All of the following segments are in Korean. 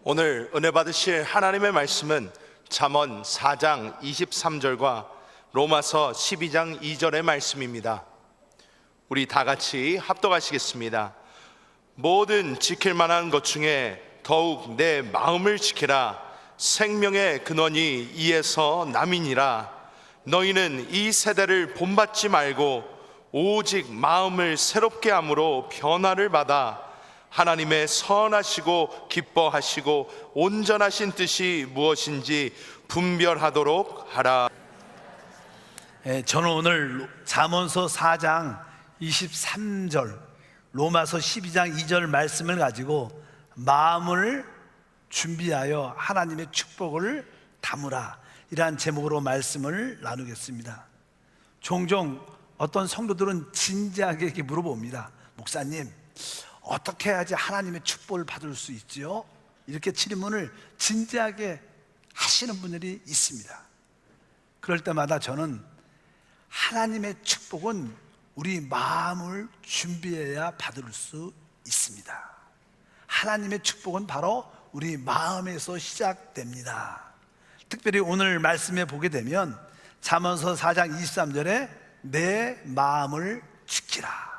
오늘 은혜 받으실 하나님의 말씀은 잠언 4장 23절과 로마서 12장 2절의 말씀입니다. 우리 다 같이 합독하시겠습니다. 모든 지킬 만한 것 중에 더욱 내 마음을 지키라. 생명의 근원이 이에서 남이니라. 너희는 이 세대를 본받지 말고 오직 마음을 새롭게 함으로 변화를 받아 하나님의 선하시고 기뻐하시고 온전하신 뜻이 무엇인지 분별하도록 하라. 저는 오늘 잠언서 4장 23절, 로마서 12장 2절 말씀을 가지고 마음을 준비하여 하나님의 축복을 담으라, 이러한 제목으로 말씀을 나누겠습니다. 종종 어떤 성도들은 진지하게 이렇게 물어봅니다. 목사님, 어떻게 해야지 하나님의 축복을 받을 수 있지요? 이렇게 질문을 진지하게 하시는 분들이 있습니다. 그럴 때마다 저는 하나님의 축복은 우리 마음을 준비해야 받을 수 있습니다. 하나님의 축복은 바로 우리 마음에서 시작됩니다. 특별히 오늘 말씀에 보게 되면 잠언서 4장 23절에 내 마음을 지키라,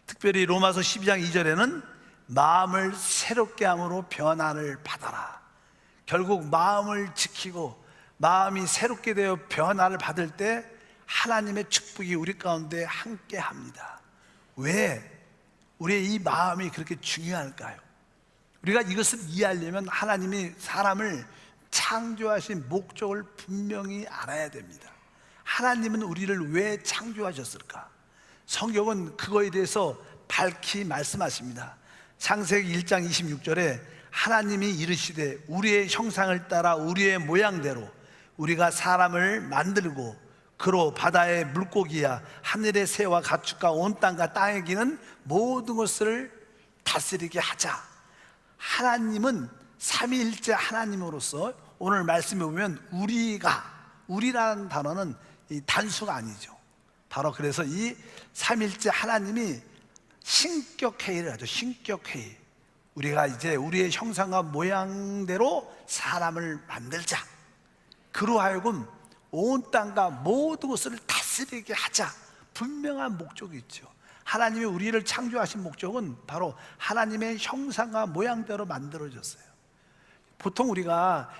특별히 로마서 12장 2절에는 마음을 새롭게 함으로 변화를 받아라. 결국 마음을 지키고 마음이 새롭게 되어 변화를 받을 때 하나님의 축복이 우리 가운데 함께 합니다. 왜 우리의 이 마음이 그렇게 중요할까요? 우리가 이것을 이해하려면 하나님이 사람을 창조하신 목적을 분명히 알아야 됩니다. 하나님은 우리를 왜 창조하셨을까? 성경은 그거에 대해서 밝히 말씀하십니다. 창세기 1장 26절에 하나님이 이르시되 우리의 형상을 따라 우리의 모양대로 우리가 사람을 만들고 그로 바다의 물고기야 하늘의 새와 가축과 온 땅과 땅에 기는 모든 것을 다스리게 하자. 하나님은 삼위일체 하나님으로서 오늘 말씀에 보면 우리라는 단어는 이 단수가 아니죠. 바로 그래서 이 삼일째 하나님이 신격회의를 하죠. 신격회의. 우리가 이제 우리의 형상과 모양대로 사람을 만들자. 그로 하여금 온 땅과 모든 것을 다스리게 하자. 분명한 목적이 있죠. 하나님이 우리를 창조하신 목적은 바로 하나님의 형상과 모양대로 만들어졌어요. 보통 우리가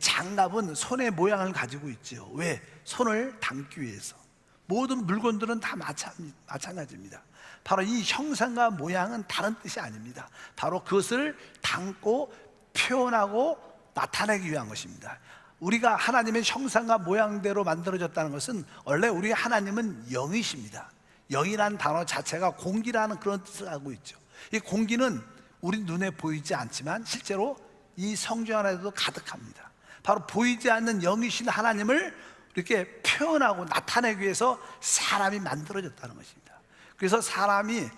장갑은 손의 모양을 가지고 있죠. 왜? 손을 담기 위해서. 모든 물건들은 다 마찬가지입니다. 바로 이 형상과 모양은 다른 뜻이 아닙니다. 바로 그것을 담고 표현하고 나타내기 위한 것입니다. 우리가 하나님의 형상과 모양대로 만들어졌다는 것은 원래 우리 하나님은 영이십니다. 영이라는 단어 자체가 공기라는 그런 뜻을 하고 있죠. 이 공기는 우리 눈에 보이지 않지만 실제로 이 성경 안에도 가득합니다. 바로 보이지 않는 영이신 하나님을 이렇게 표현하고 나타내기 위해서 사람이 만들어졌다는 것입니다. 그래서 사람이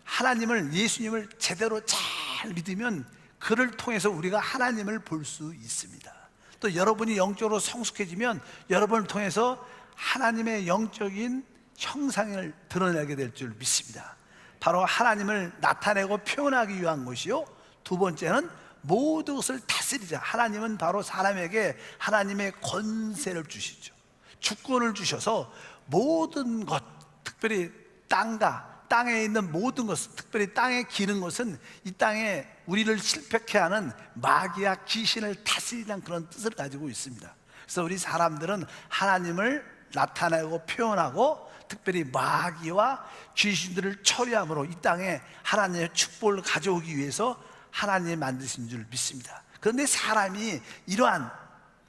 하나님을, 예수님을 제대로 잘 믿으면 그를 통해서 우리가 하나님을 볼 수 있습니다. 또 여러분이 영적으로 성숙해지면 여러분을 통해서 하나님의 영적인 형상을 드러내게 될 줄 믿습니다. 바로 하나님을 나타내고 표현하기 위한 것이요, 두 번째는 모든 것을 다스리자. 하나님은 바로 사람에게 하나님의 권세를 주시죠. 주권을 주셔서 모든 것, 특별히 땅과 땅에 있는 모든 것, 특별히 땅에 기는 것은 이 땅에 우리를 실패케 하는 마귀와 귀신을 다스리는 그런 뜻을 가지고 있습니다. 그래서 우리 사람들은 하나님을 나타내고 표현하고 특별히 마귀와 귀신들을 처리함으로 이 땅에 하나님의 축복을 가져오기 위해서 하나님이 만드신 줄 믿습니다. 그런데 사람이 이러한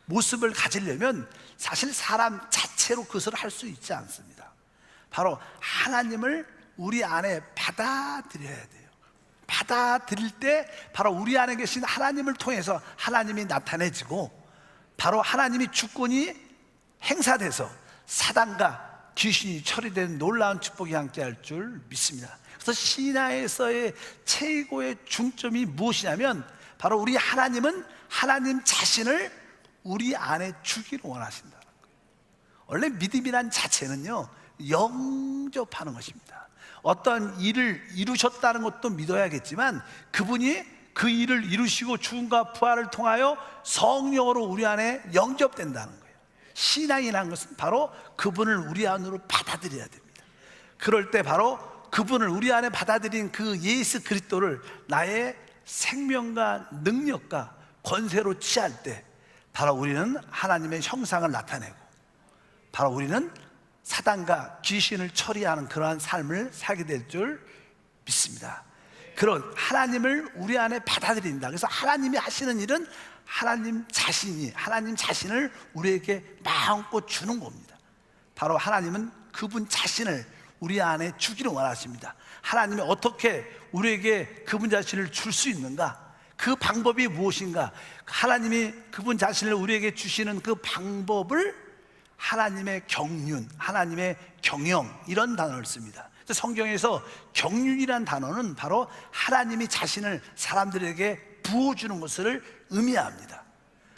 모습을 가지려면 사실 사람 자체로 그것을 할 수 있지 않습니다. 바로 하나님을 우리 안에 받아들여야 돼요. 받아들일 때 바로 우리 안에 계신 하나님을 통해서 하나님이 나타내지고 바로 하나님이 주권이 행사돼서 사단과 귀신이 처리된 놀라운 축복이 함께할 줄 믿습니다. 그래서 신화에서의 최고의 중점이 무엇이냐면 바로 우리 하나님은 하나님 자신을 우리 안에 주기를 원하신다는 거예요. 원래 믿음이란 자체는요, 영접하는 것입니다. 어떤 일을 이루셨다는 것도 믿어야겠지만 그분이 그 일을 이루시고 죽음과 부활을 통하여 성령으로 우리 안에 영접된다는 거예요. 신앙이라는 것은 바로 그분을 우리 안으로 받아들여야 됩니다. 그럴 때 바로 그분을 우리 안에 받아들인 그 예수 그리스도를 나의 생명과 능력과 권세로 취할 때 바로 우리는 하나님의 형상을 나타내고 바로 우리는 사단과 귀신을 처리하는 그러한 삶을 살게 될 줄 믿습니다. 그런 하나님을 우리 안에 받아들인다. 그래서 하나님이 하시는 일은 하나님 자신을 우리에게 마음껏 주는 겁니다. 바로 하나님은 그분 자신을 우리 안에 주기를 원하십니다. 하나님이 어떻게 우리에게 그분 자신을 줄 수 있는가? 그 방법이 무엇인가? 하나님이 그분 자신을 우리에게 주시는 그 방법을 하나님의 경륜, 하나님의 경영, 이런 단어를 씁니다. 성경에서 경륜이란 단어는 바로 하나님이 자신을 사람들에게 부어주는 것을 의미합니다.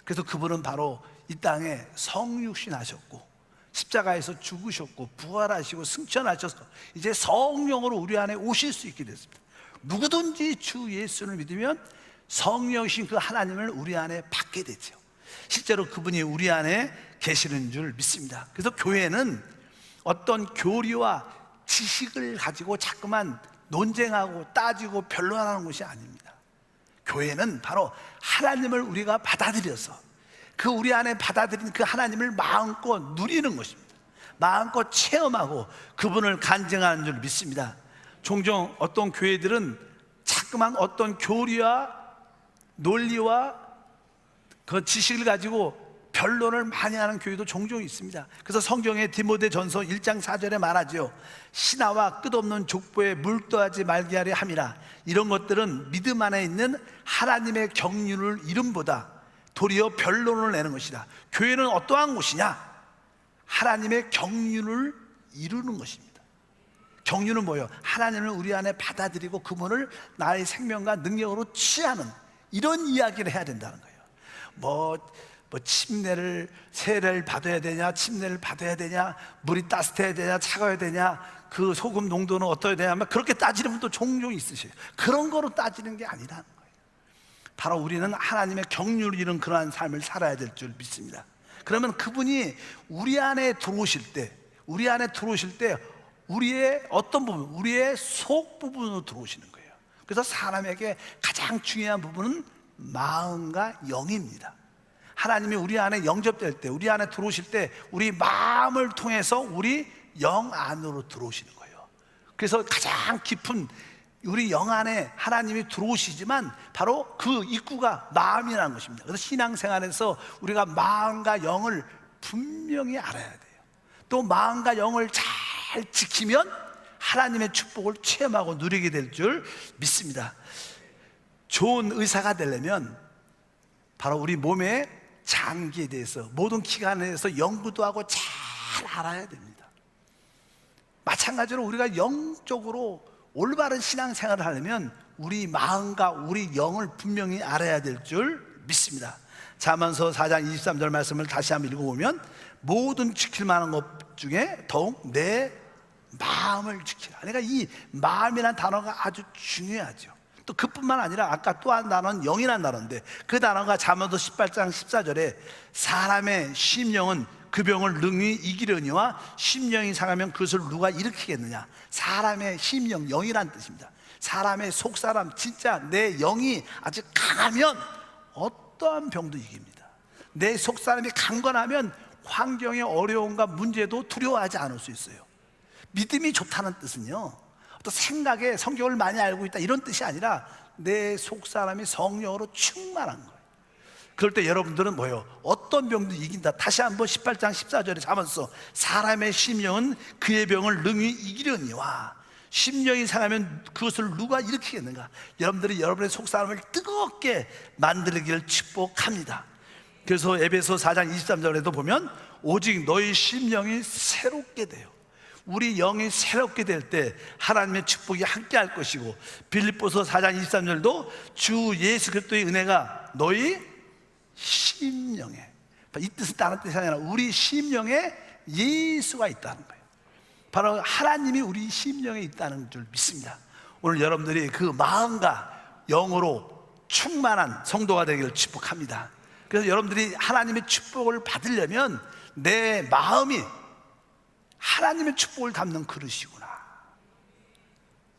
그래서 그분은 바로 이 땅에 성육신하셨고 십자가에서 죽으셨고 부활하시고 승천하셔서 이제 성령으로 우리 안에 오실 수 있게 됐습니다. 누구든지 주 예수를 믿으면 성령이신 그 하나님을 우리 안에 받게 되죠. 실제로 그분이 우리 안에 계시는 줄 믿습니다. 그래서 교회는 어떤 교리와 지식을 가지고 자꾸만 논쟁하고 따지고 변론하는 것이 아닙니다. 교회는 바로 하나님을 우리가 받아들여서 그 우리 안에 받아들인 그 하나님을 마음껏 누리는 것입니다. 마음껏 체험하고 그분을 간증하는 줄 믿습니다. 종종 어떤 교회들은 자꾸만 어떤 교리와 논리와 그 지식을 가지고 변론을 많이 하는 교회도 종종 있습니다. 그래서 성경의 디모데전서 1장 4절에 말하죠. 신하와 끝없는 족보에 물떠하지 말게 하려 함이라. 이런 것들은 믿음 안에 있는 하나님의 경륜을 이름보다 도리어 변론을 내는 것이다. 교회는 어떠한 곳이냐? 하나님의 경륜을 이루는 것입니다. 경륜은 뭐예요? 하나님을 우리 안에 받아들이고 그분을 나의 생명과 능력으로 취하는 이런 이야기를 해야 된다는 거예요. 침례를 세례를 받아야 되냐, 침례를 받아야 되냐, 물이 따뜻해야 되냐, 차가워야 되냐, 그 소금 농도는 어떠해야 되냐, 그렇게 따지는 분도 종종 있으셔요. 그런 거로 따지는 게 아니라는 거예요. 바로 우리는 하나님의 경륜을 이룬 그러한 삶을 살아야 될 줄 믿습니다. 그러면 그분이 우리 안에 들어오실 때 우리의 어떤 부분, 우리의 속 부분으로 들어오시는 거예요. 그래서 사람에게 가장 중요한 부분은 마음과 영입니다. 하나님이 우리 안에 영접될 때, 우리 안에 들어오실 때 우리 마음을 통해서 우리 영 안으로 들어오시는 거예요. 그래서 가장 깊은 우리 영 안에 하나님이 들어오시지만 바로 그 입구가 마음이라는 것입니다. 그래서 신앙생활에서 우리가 마음과 영을 분명히 알아야 돼요. 또 마음과 영을 잘 지키면 하나님의 축복을 체험하고 누리게 될 줄 믿습니다. 좋은 의사가 되려면 바로 우리 몸의 장기에 대해서 모든 기관에 대해서 연구도 하고 잘 알아야 됩니다. 마찬가지로 우리가 영적으로 올바른 신앙생활을 하려면 우리 마음과 우리 영을 분명히 알아야 될 줄 믿습니다. 잠언서 4장 23절 말씀을 다시 한번 읽어보면 모든 지킬 만한 것 중에 더욱 내 마음을 지키라. 그러니까 이 마음이라는 단어가 아주 중요하죠. 또 그뿐만 아니라 아까 또 한 단어는 영이라는 단어인데 그 단어가 잠언서 18장 14절에 사람의 심령은 그 병을 능히 이기려니와 심령이 상하면 그것을 누가 일으키겠느냐. 사람의 심령, 영이라는 뜻입니다. 사람의 속사람, 진짜 내 영이 아주 강하면 어떠한 병도 이깁니다. 내 속사람이 강건하면 환경의 어려움과 문제도 두려워하지 않을 수 있어요. 믿음이 좋다는 뜻은요, 또 생각에 성경을 많이 알고 있다 이런 뜻이 아니라 내 속사람이 성령으로 충만한 거예요. 그럴 때 여러분들은 뭐예요? 어떤 병도 이긴다. 다시 한번 18장 14절에 잠언서 사람의 심령은 그의 병을 능히 이기려니와 심령이 상하면 그것을 누가 일으키겠는가. 여러분들이 여러분의 속사람을 뜨겁게 만들기를 축복합니다. 그래서 에베소 4장 23절에도 보면 오직 너희 심령이 새롭게 돼요. 우리 영이 새롭게 될 때 하나님의 축복이 함께 할 것이고, 빌립보서 4장 23절도 주 예수 그리스도의 은혜가 너희 심령에, 이 뜻은 다른 뜻이 아니라 우리 심령에 예수가 있다는 거예요. 바로 하나님이 우리 심령에 있다는 줄 믿습니다. 오늘 여러분들이 그 마음과 영으로 충만한 성도가 되기를 축복합니다. 그래서 여러분들이 하나님의 축복을 받으려면 내 마음이 하나님의 축복을 담는 그릇이구나.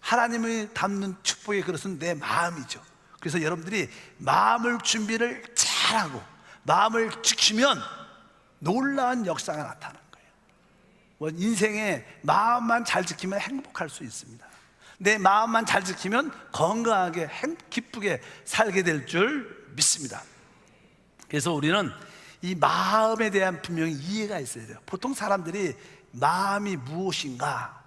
하나님을 담는 축복의 그릇은 내 마음이죠. 그래서 여러분들이 마음을 준비를 잘하고 마음을 지키면 놀라운 역사가 나타나는 거예요. 뭐 인생에 마음만 잘 지키면 행복할 수 있습니다. 내 마음만 잘 지키면 건강하게 기쁘게 살게 될 줄 믿습니다. 그래서 우리는 이 마음에 대한 분명히 이해가 있어야 돼요. 보통 사람들이 마음이 무엇인가,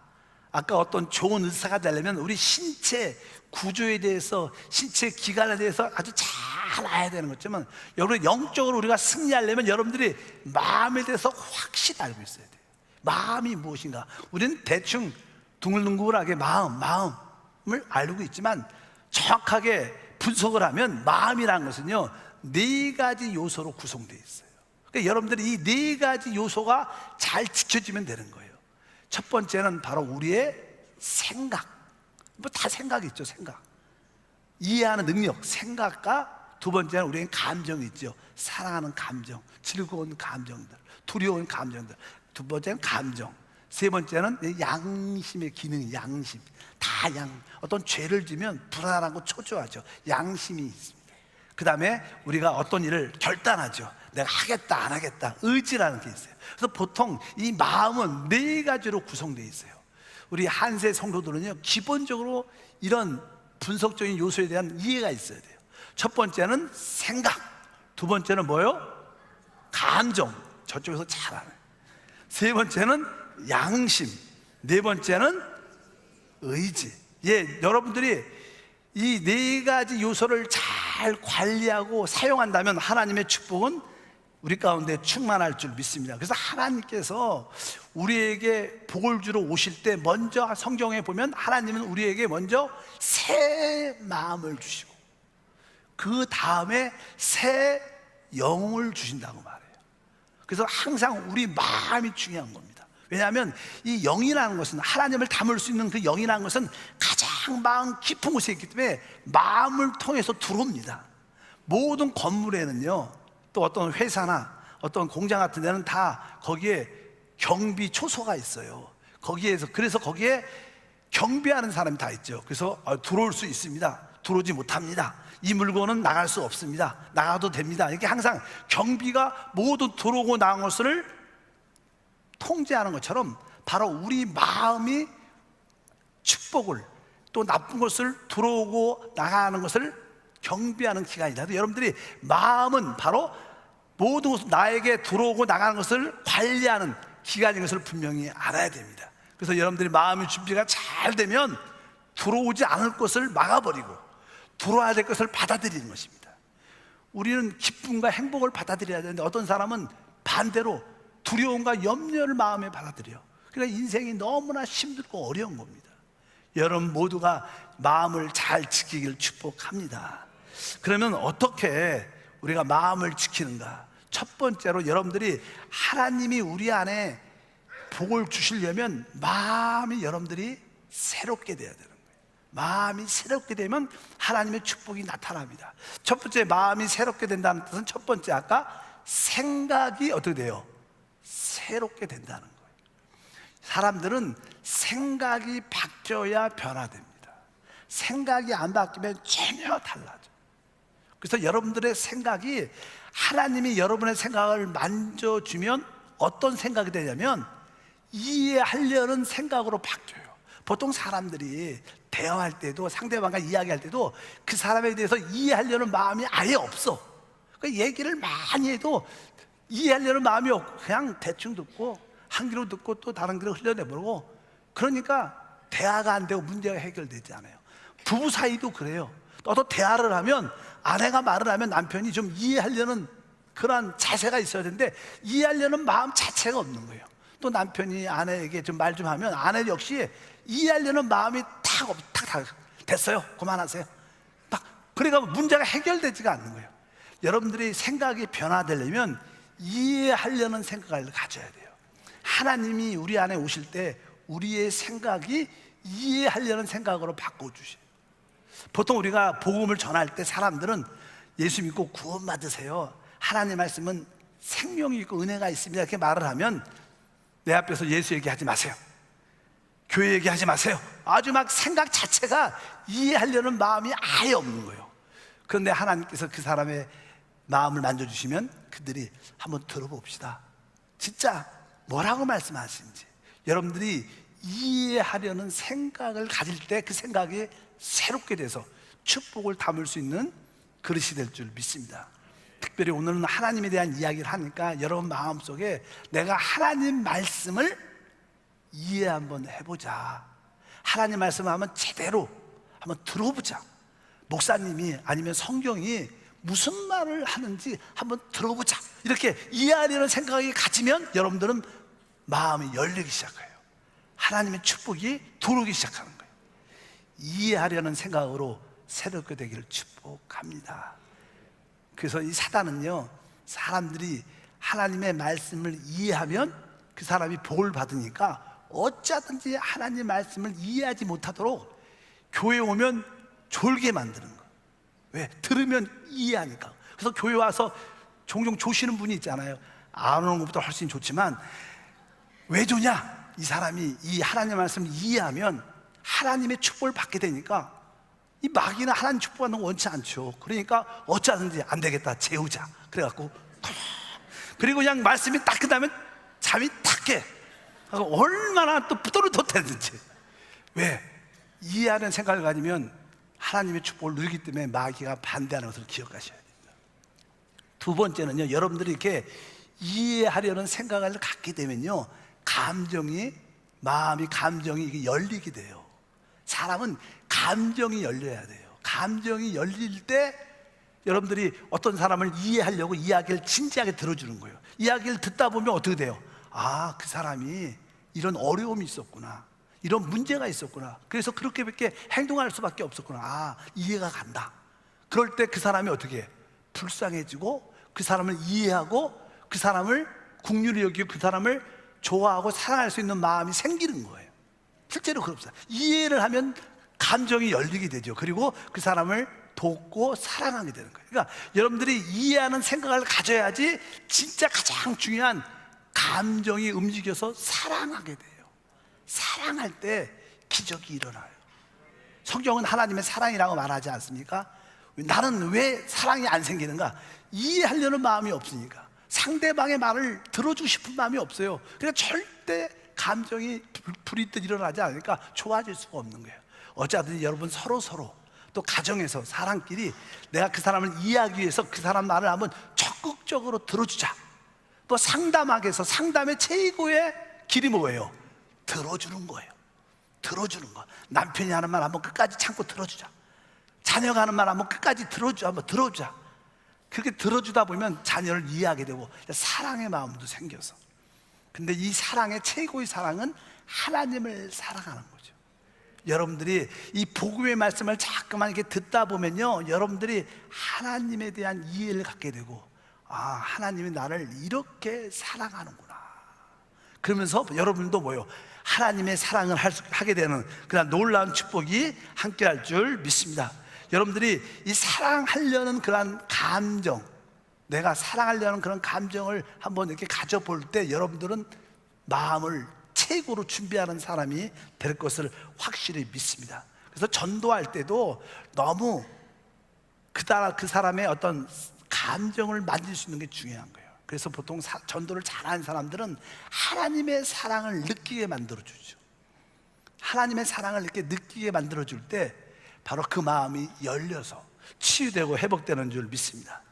아까 어떤 좋은 의사가 되려면 우리 신체 구조에 대해서, 신체 기관에 대해서 아주 잘 알아야 되는 거지만, 여러분 영적으로 우리가 승리하려면 여러분들이 마음에 대해서 확실히 알고 있어야 돼요. 마음이 무엇인가. 우리는 대충 둥글둥글하게 마음을 알고 있지만, 정확하게 분석을 하면 마음이라는 것은요 4가지 요소로 구성되어 있어요. 그러니까 여러분들이 이 4가지 요소가 잘 지켜지면 되는 거예요. 첫 번째는 바로 우리의 생각. 뭐 다 생각이 있죠. 생각, 이해하는 능력, 생각과 두 번째는 우리의 감정이 있죠. 사랑하는 감정, 즐거운 감정들, 두려운 감정들. 두 번째는 감정. 세 번째는 양심의 기능, 양심. 다 어떤 죄를 지면 불안하고 초조하죠. 양심이 있습니다. 그 다음에 우리가 어떤 일을 결단하죠. 내가 하겠다 안 하겠다, 의지라는 게 있어요. 그래서 보통 이 마음은 4가지로 구성되어 있어요. 우리 한세 성도들은요 기본적으로 이런 분석적인 요소에 대한 이해가 있어야 돼요. 첫 번째는 생각, 두 번째는 뭐요? 감정, 저쪽에서 잘 알아요. 세 번째는 양심, 네 번째는 의지. 여러분들이 이 4가지 요소를 잘 관리하고 사용한다면 하나님의 축복은 우리 가운데 충만할 줄 믿습니다. 그래서 하나님께서 우리에게 복을 주러 오실 때 먼저 성경에 보면 하나님은 우리에게 먼저 새 마음을 주시고 그 다음에 새 영을 주신다고 말해요. 그래서 항상 우리 마음이 중요한 겁니다. 왜냐하면 이 영이라는 것은, 하나님을 담을 수 있는 그 영이라는 것은 가장 마음 깊은 곳에 있기 때문에 마음을 통해서 들어옵니다. 모든 건물에는요, 또 어떤 회사나 어떤 공장 같은 데는 다 거기에 경비 초소가 있어요. 그래서 거기에 경비하는 사람이 다 있죠. 그래서 들어올 수 있습니다, 들어오지 못합니다, 이 물건은 나갈 수 없습니다, 나가도 됩니다. 이렇게 항상 경비가 모두 들어오고 나간 것을 통제하는 것처럼 바로 우리 마음이 축복을, 또 나쁜 것을 들어오고 나가는 것을 경비하는 기관이다. 여러분들이 마음은 바로 모든 것을, 나에게 들어오고 나가는 것을 관리하는 기관인 것을 분명히 알아야 됩니다. 그래서 여러분들이 마음의 준비가 잘 되면 들어오지 않을 것을 막아버리고 들어와야 될 것을 받아들이는 것입니다. 우리는 기쁨과 행복을 받아들여야 되는데 어떤 사람은 반대로 두려움과 염려를 마음에 받아들여요. 그러니까 인생이 너무나 힘들고 어려운 겁니다. 여러분 모두가 마음을 잘 지키길 축복합니다. 그러면 어떻게 우리가 마음을 지키는가? 첫 번째로 여러분들이 하나님이 우리 안에 복을 주시려면 마음이 여러분들이 새롭게 돼야 되는 거예요. 마음이 새롭게 되면 하나님의 축복이 나타납니다. 첫 번째, 마음이 새롭게 된다는 뜻은 첫 번째, 아까 생각이 어떻게 돼요? 새롭게 된다는 거예요. 사람들은 생각이 바뀌어야 변화됩니다. 생각이 안 바뀌면 전혀 달라져. 그래서 여러분들의 생각이, 하나님이 여러분의 생각을 만져주면 어떤 생각이 되냐면 이해하려는 생각으로 바뀌어요. 보통 사람들이 대화할 때도, 상대방과 이야기할 때도 그 사람에 대해서 이해하려는 마음이 아예 없어. 그 얘기를 많이 해도 이해하려는 마음이 없고 그냥 대충 듣고 한 귀로 듣고 또 다른 귀로 흘려내버리고, 그러니까 대화가 안 되고 문제가 해결되지 않아요. 부부 사이도 그래요. 또 대화를 하면, 아내가 말을 하면 남편이 좀 이해하려는 그런 자세가 있어야 되는데 이해하려는 마음 자체가 없는 거예요. 또 남편이 아내에게 좀 말 좀 하면 아내 역시 이해하려는 마음이 탁 됐어요, 그만하세요. 그러니까 문제가 해결되지가 않는 거예요. 여러분들이 생각이 변화되려면 이해하려는 생각을 가져야 돼요. 하나님이 우리 안에 오실 때 우리의 생각이 이해하려는 생각으로 바꿔주셔요. 보통 우리가 복음을 전할 때 사람들은 예수 믿고 구원 받으세요, 하나님 말씀은 생명이 있고 은혜가 있습니다, 이렇게 말을 하면 내 앞에서 예수 얘기하지 마세요, 교회 얘기하지 마세요, 아주 막 생각 자체가 이해하려는 마음이 아예 없는 거예요. 그런데 하나님께서 그 사람의 마음을 만져주시면 그들이 한번 들어봅시다, 진짜 뭐라고 말씀하시는지. 여러분들이 이해하려는 생각을 가질 때 그 생각이 새롭게 돼서 축복을 담을 수 있는 그릇이 될 줄 믿습니다. 특별히 오늘은 하나님에 대한 이야기를 하니까 여러분 마음속에 내가 하나님 말씀을 이해 한번 해보자, 하나님 말씀을 한번 제대로 한번 들어보자, 목사님이 아니면 성경이 무슨 말을 하는지 한번 들어보자, 이렇게 이해하려는 생각이 가지면 여러분들은 마음이 열리기 시작해요. 하나님의 축복이 들어오기 시작하는 거예요. 이해하려는 생각으로 새롭게 되기를 축복합니다. 그래서 이 사단은요, 사람들이 하나님의 말씀을 이해하면 그 사람이 복을 받으니까 어쩌든지 하나님 말씀을 이해하지 못하도록 교회 오면 졸게 만드는 거예요. 왜? 들으면 이해하니까. 그래서 교회 와서 종종 조시는 분이 있잖아요. 안 오는 것보다 훨씬 좋지만 왜 조냐? 이 사람이 이 하나님의 말씀을 이해하면 하나님의 축복을 받게 되니까 이 마귀는 하나님 축복받는 거 원치 않죠. 그러니까 어쩌든지 안 되겠다, 재우자, 그래갖고 그리고 그냥 말씀이 딱 끝나면 잠이 딱 깨. 얼마나 또 뿌듯했는지. 왜? 이해하는 생각을 가지면 하나님의 축복을 누리기 때문에 마귀가 반대하는 것을 기억하셔야 됩니다. 두 번째는요, 여러분들이 이렇게 이해하려는 생각을 갖게 되면요, 마음이 감정이 이게 열리게 돼요. 사람은 감정이 열려야 돼요. 감정이 열릴 때 여러분들이 어떤 사람을 이해하려고 이야기를 진지하게 들어주는 거예요. 이야기를 듣다 보면 어떻게 돼요? 아, 그 사람이 이런 어려움이 있었구나, 이런 문제가 있었구나, 그래서 그렇게밖에 행동할 수밖에 없었구나, 아, 이해가 간다. 그럴 때 그 사람이 어떻게 해? 불쌍해지고 그 사람을 이해하고 그 사람을 긍휼히 여기고 그 사람을 좋아하고 사랑할 수 있는 마음이 생기는 거예요. 실제로 그렇습니다. 이해를 하면 감정이 열리게 되죠. 그리고 그 사람을 돕고 사랑하게 되는 거예요. 그러니까 여러분들이 이해하는 생각을 가져야지 진짜 가장 중요한 감정이 움직여서 사랑하게 돼요. 사랑할 때 기적이 일어나요. 성경은 하나님의 사랑이라고 말하지 않습니까? 나는 왜 사랑이 안 생기는가? 이해하려는 마음이 없으니까. 상대방의 말을 들어주고 싶은 마음이 없어요. 그러니까 절대 감정이 불이 일어나지 않으니까 좋아질 수가 없는 거예요. 어쩌든지 여러분 서로 또 가정에서 사람끼리 내가 그 사람을 이해하기 위해서 그 사람 말을 한번 적극적으로 들어주자. 또 상담하기 위해서 상담의 최고의 길이 뭐예요? 들어주는 거예요. 들어주는 거. 남편이 하는 말 한번 끝까지 참고 들어주자. 자녀가 하는 말 한번 끝까지 한번 들어주자. 그렇게 들어주다 보면 자녀를 이해하게 되고 사랑의 마음도 생겨서. 근데 이 사랑의 최고의 사랑은 하나님을 사랑하는 거죠. 여러분들이 이 복음의 말씀을 자꾸만 이렇게 듣다 보면요, 여러분들이 하나님에 대한 이해를 갖게 되고, 아, 하나님이 나를 이렇게 사랑하는구나. 그러면서 여러분도 뭐요? 하나님의 사랑을 하게 되는 그런 놀라운 축복이 함께 할 줄 믿습니다. 여러분들이 이 사랑하려는 그런 감정, 내가 사랑하려는 그런 감정을 한번 이렇게 가져볼 때 여러분들은 마음을 최고로 준비하는 사람이 될 것을 확실히 믿습니다. 그래서 전도할 때도 너무 그 사람의 어떤 감정을 만질 수 있는 게 중요한 거예요. 그래서 보통 전도를 잘하는 사람들은 하나님의 사랑을 느끼게 만들어주죠. 하나님의 사랑을 이렇게 느끼게 만들어줄 때 바로 그 마음이 열려서 치유되고 회복되는 줄 믿습니다.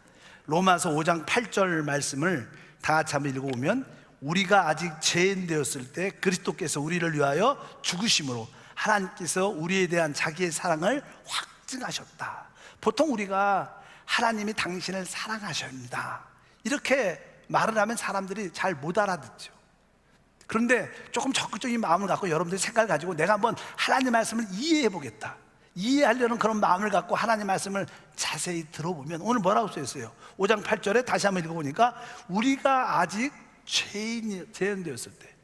로마서 5장 8절 말씀을 다 같이 한번 읽어보면, 우리가 아직 죄인 되었을 때 그리스도께서 우리를 위하여 죽으심으로 하나님께서 우리에 대한 자기의 사랑을 확증하셨다. 보통 우리가 하나님이 당신을 사랑하십니다 이렇게 말을 하면 사람들이 잘 못 알아듣죠. 그런데 조금 적극적인 마음을 갖고 여러분들이 생각을 가지고 내가 한번 하나님 말씀을 이해해 보겠다, 이해하려는 그런 마음을 갖고 하나님 말씀을 자세히 들어보면 오늘 뭐라고 써있어요? 5장 8절에 다시 한번 읽어보니까, 우리가 아직 죄인 되었을 때,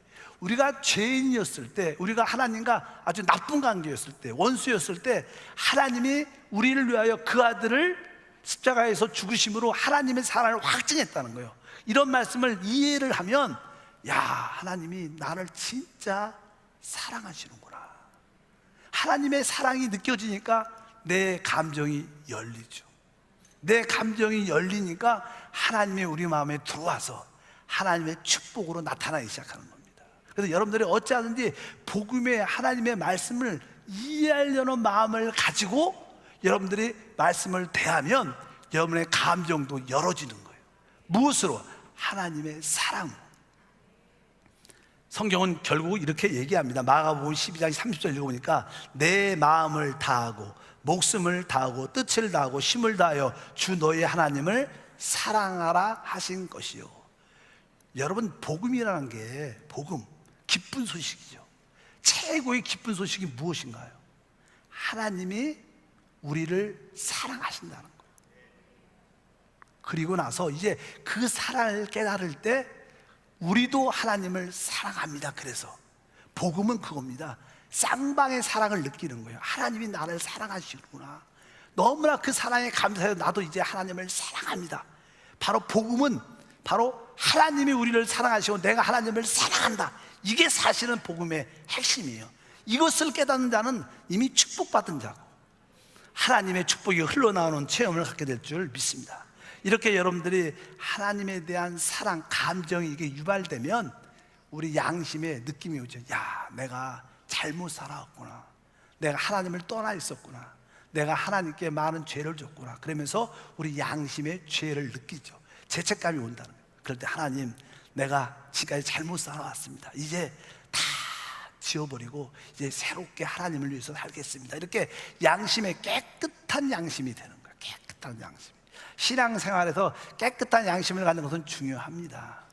우리가 죄인이었을 때, 우리가 하나님과 아주 나쁜 관계였을 때, 원수였을 때 하나님이 우리를 위하여 그 아들을 십자가에서 죽으심으로 하나님의 사랑을 확증했다는 거예요. 이런 말씀을 이해를 하면, 야, 하나님이 나를 진짜 사랑하시는구나. 하나님의 사랑이 느껴지니까 내 감정이 열리죠. 내 감정이 열리니까 하나님의 우리 마음에 들어와서 하나님의 축복으로 나타나기 시작하는 겁니다. 그래서 여러분들이 어찌하든지 복음의 하나님의 말씀을 이해하려는 마음을 가지고 여러분들이 말씀을 대하면 여러분의 감정도 열어지는 거예요. 무엇으로? 하나님의 사랑으로. 성경은 결국 이렇게 얘기합니다. 마가복음 12장 30절 읽어보니까 내 마음을 다하고 목숨을 다하고 뜻을 다하고 힘을 다하여 주 너희 하나님을 사랑하라 하신 것이요. 여러분, 복음이라는 게, 복음, 기쁜 소식이죠. 최고의 기쁜 소식이 무엇인가요? 하나님이 우리를 사랑하신다는 거예요. 그리고 나서 이제 그 사랑을 깨달을 때 우리도 하나님을 사랑합니다. 그래서 복음은 그겁니다. 쌍방의 사랑을 느끼는 거예요. 하나님이 나를 사랑하시구나. 너무나 그 사랑에 감사해서 나도 이제 하나님을 사랑합니다. 바로 복음은 바로 하나님이 우리를 사랑하시고 내가 하나님을 사랑한다. 이게 사실은 복음의 핵심이에요. 이것을 깨닫는 자는 이미 축복받은 자고 하나님의 축복이 흘러나오는 체험을 갖게 될 줄 믿습니다. 이렇게 여러분들이 하나님에 대한 사랑, 감정이 이게 유발되면 우리 양심에 느낌이 오죠. 야, 내가 잘못 살아왔구나. 내가 하나님을 떠나 있었구나. 내가 하나님께 많은 죄를 졌구나. 그러면서 우리 양심의 죄를 느끼죠. 죄책감이 온다는 거예요. 그럴 때 하나님, 내가 지금까지 잘못 살아왔습니다. 이제 다 지워버리고 이제 새롭게 하나님을 위해서 살겠습니다. 이렇게 양심의 깨끗한 양심이 되는 거예요. 깨끗한 양심. 신앙생활에서 깨끗한 양심을 갖는 것은 중요합니다.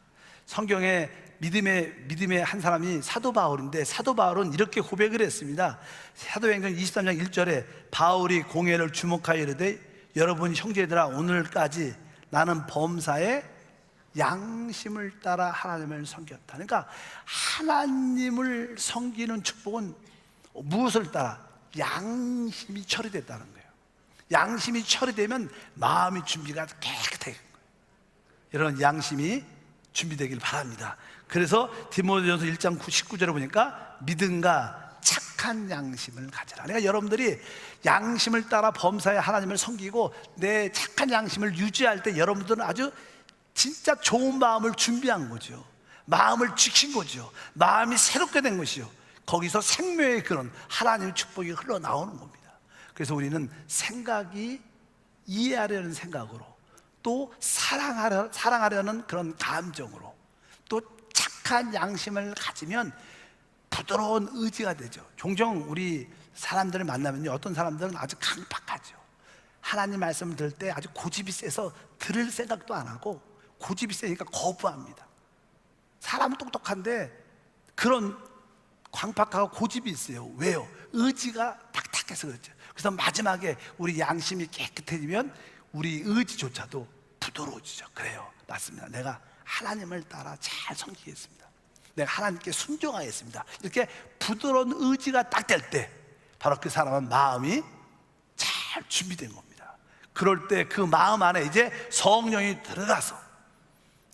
성경에 믿음의 한 사람이 사도 바울인데, 사도 바울은 이렇게 고백을 했습니다. 사도행전 23장 1절에 바울이 공회를 주목하여 이르되 여러분 형제들아, 오늘까지 나는 범사에 양심을 따라 하나님을 섬겼다. 그러니까 하나님을 섬기는 축복은 무엇을 따라? 양심이 처리됐다는 거예요. 양심이 처리되면 마음의 준비가 깨끗해진 거예요. 여러분, 양심이 준비되길 바랍니다. 그래서 디모데전서 1장 19절에 보니까 믿음과 착한 양심을 가져라. 그러니까 여러분들이 양심을 따라 범사에 하나님을 섬기고 내 착한 양심을 유지할 때 여러분들은 아주 진짜 좋은 마음을 준비한 거죠. 마음을 지킨 거죠. 마음이 새롭게 된 것이요. 거기서 생명의 그런 하나님의 축복이 흘러나오는 겁니다. 그래서 우리는 생각이 이해하려는 생각으로, 또 사랑하려는 그런 감정으로, 또 착한 양심을 가지면 부드러운 의지가 되죠. 종종 우리 사람들을 만나면요, 어떤 사람들은 아주 강팍하죠. 하나님 말씀을 들을 때 아주 고집이 세서 들을 생각도 안 하고 고집이 세니까 거부합니다. 사람은 똑똑한데 그런 광팍하고 고집이 있어요. 왜요? 의지가 탁탁해서 그렇죠. 그래서 마지막에 우리 양심이 깨끗해지면 우리 의지조차도 부드러워지죠. 그래요, 맞습니다. 내가 하나님을 따라 잘 섬기겠습니다. 내가 하나님께 순종하겠습니다. 이렇게 부드러운 의지가 딱 될 때 바로 그 사람은 마음이 잘 준비된 겁니다. 그럴 때 그 마음 안에 이제 성령이 들어가서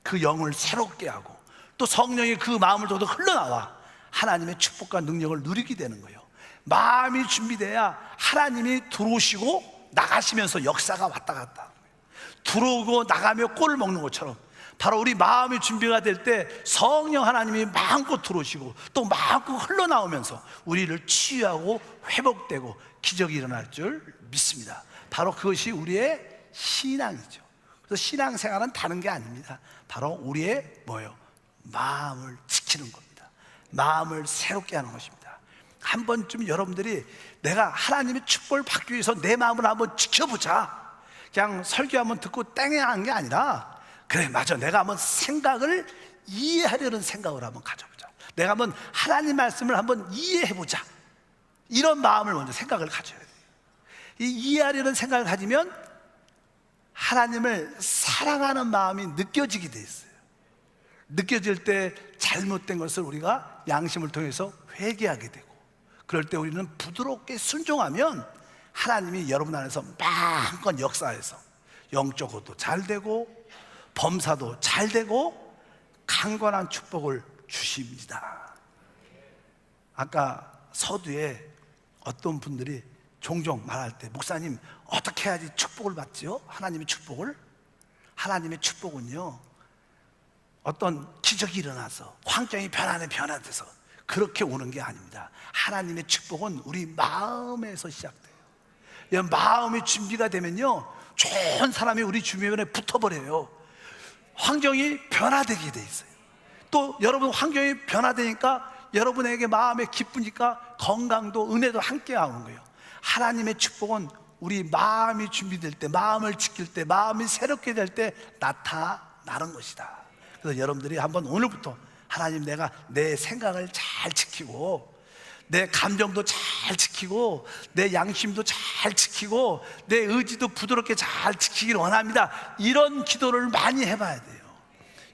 그 영을 새롭게 하고, 또 성령이 그 마음을 통해서 흘러나와 하나님의 축복과 능력을 누리게 되는 거예요. 마음이 준비돼야 하나님이 들어오시고 나가시면서 역사가 왔다 갔다 하는 거예요. 들어오고 나가며 꼴을 먹는 것처럼 바로 우리 마음이 준비가 될 때 성령 하나님이 마음껏 들어오시고 또 마음껏 흘러나오면서 우리를 치유하고 회복되고 기적이 일어날 줄 믿습니다. 바로 그것이 우리의 신앙이죠. 그래서 신앙생활은 다른 게 아닙니다. 바로 우리의 뭐예요? 마음을 지키는 겁니다. 마음을 새롭게 하는 것입니다. 한 번쯤 여러분들이 내가 하나님의 축복을 받기 위해서 내 마음을 한번 지켜보자, 그냥 설교 한번 듣고 땡해 하는 게 아니라, 그래 맞아, 내가 한번 생각을 이해하려는 생각을 한번 가져보자, 내가 한번 하나님 말씀을 한번 이해해보자, 이런 마음을 먼저 생각을 가져야 돼요. 이 이해하려는 생각을 가지면 하나님을 사랑하는 마음이 느껴지게 돼 있어요. 느껴질 때 잘못된 것을 우리가 양심을 통해서 회개하게 되고, 그럴 때 우리는 부드럽게 순종하면 하나님이 여러분 안에서 마음껏 역사해서 영적으로도 잘 되고 범사도 잘 되고 강건한 축복을 주십니다. 아까 서두에 어떤 분들이 종종 말할 때, 목사님 어떻게 해야지 축복을 받지요? 하나님의 축복을? 하나님의 축복은요, 어떤 기적이 일어나서 환경이 변화돼서 그렇게 오는 게 아닙니다. 하나님의 축복은 우리 마음에서 시작돼요. 마음의 준비가 되면요, 좋은 사람이 우리 주변에 붙어버려요. 환경이 변화되게 돼 있어요. 또 여러분 환경이 변화되니까 여러분에게 마음에 기쁘니까 건강도 은혜도 함께 하는 거예요. 하나님의 축복은 우리 마음이 준비될 때, 마음을 지킬 때, 마음이 새롭게 될 때 나타나는 것이다. 그래서 여러분들이 한번 오늘부터, 하나님, 내가 내 생각을 잘 지키고 내 감정도 잘 지키고 내 양심도 잘 지키고 내 의지도 부드럽게 잘 지키기를 원합니다. 이런 기도를 많이 해봐야 돼요.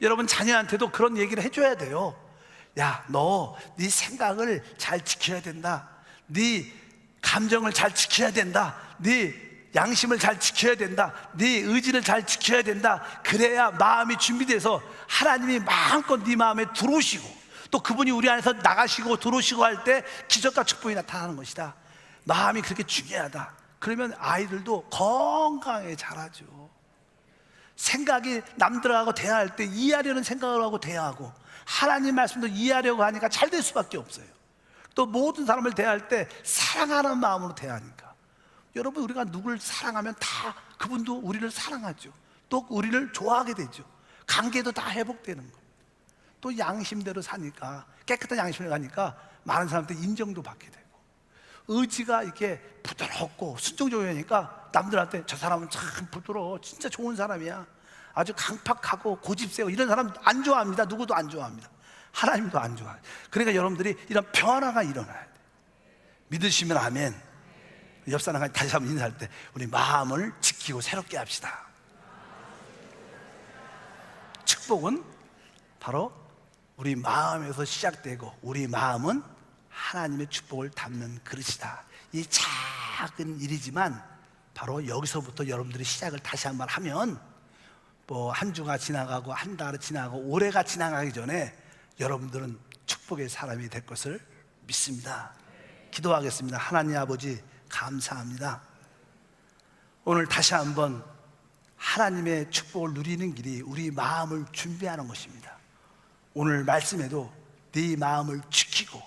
여러분 자녀한테도 그런 얘기를 해줘야 돼요. 야, 너 네 생각을 잘 지켜야 된다. 네 감정을 잘 지켜야 된다. 네 양심을 잘 지켜야 된다. 네 의지를 잘 지켜야 된다. 그래야 마음이 준비돼서 하나님이 마음껏 네 마음에 들어오시고, 또 그분이 우리 안에서 나가시고 들어오시고 할 때 기적과 축복이 나타나는 것이다. 마음이 그렇게 중요하다. 그러면 아이들도 건강하게 자라죠. 생각이 남들하고 대화할 때 이해하려는 생각을 하고 대화하고, 하나님 말씀도 이해하려고 하니까 잘 될 수밖에 없어요. 또 모든 사람을 대할 때 사랑하는 마음으로 대하니까, 여러분 우리가 누굴 사랑하면 다 그분도 우리를 사랑하죠. 또 우리를 좋아하게 되죠. 관계도 다 회복되는 거예요. 또 양심대로 사니까, 깨끗한 양심을 가니까 많은 사람한테 인정도 받게 되고, 의지가 이렇게 부드럽고 순종적이니까 남들한테 저 사람은 참 부드러워, 진짜 좋은 사람이야, 아주 강팍하고 고집세고, 이런 사람 안 좋아합니다. 누구도 안 좋아합니다. 하나님도 안 좋아해요. 그러니까 여러분들이 이런 변화가 일어나야 돼요. 믿으시면 아멘. 옆 사람과 다시 한번 인사할 때 우리 마음을 지키고 새롭게 합시다. 축복은 바로 우리 마음에서 시작되고, 우리 마음은 하나님의 축복을 담는 그릇이다. 이 작은 일이지만 바로 여기서부터 여러분들이 시작을 다시 한번 하면, 뭐 한 주가 지나가고 한 달이 지나가고 올해가 지나가기 전에 여러분들은 축복의 사람이 될 것을 믿습니다. 기도하겠습니다. 하나님 아버지, 감사합니다. 오늘 다시 한번 하나님의 축복을 누리는 길이 우리 마음을 준비하는 것입니다. 오늘 말씀에도 네 마음을 지키고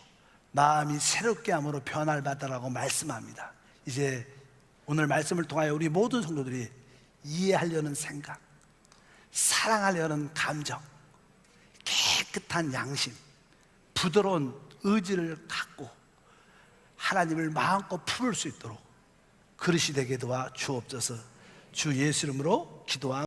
마음이 새롭게 함으로 변화를 받으라고 말씀합니다. 이제 오늘 말씀을 통하여 우리 모든 성도들이 이해하려는 생각, 사랑하려는 감정, 깨끗한 양심, 부드러운 의지를 갖고 하나님을 마음껏 품을 수 있도록 그릇이 되게 도와 주옵소서. 주 예수 이름으로 기도합니다.